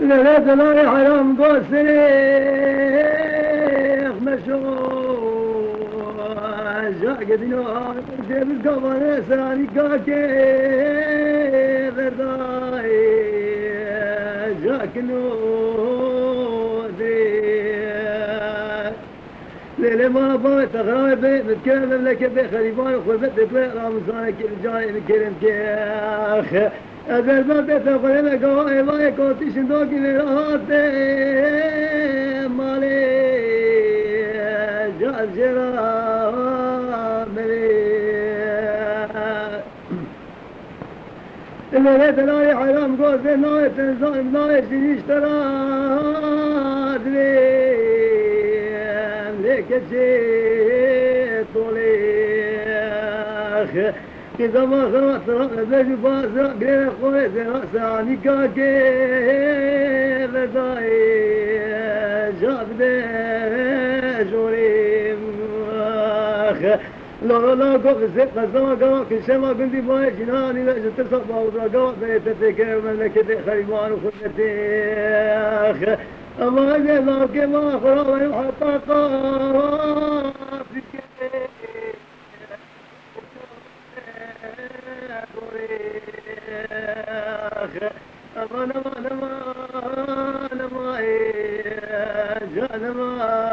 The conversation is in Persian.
لا لا حرام قوسيخ مشوق جاقدينو جيب القبر ساني كاكي برداي جاكنو ليلة ما بغيت غرايبي متكلم لك بخريبان وخذت بيت رمضان كل جاي بكلم كيخ أذر ما بيت غريبة قوائي ما يكون تشندوكي لرهاتي مالي جال جرامي اللي ليت لاي حرام قوزي ناي تنزايم ناي شنيشترا كشيت طوليخ إذا ما خرجت رأس بازرق غير خويت رأس عني كاكي بداي جاب جوريم لا لا قف الزقة زما كل شيء ما قلت باي جناني لا جت تصبح وضرقات بيتك مملكتي خيبان وخدتيخ الله يجزاك ما خراب حتى طاف أمان ما جان ما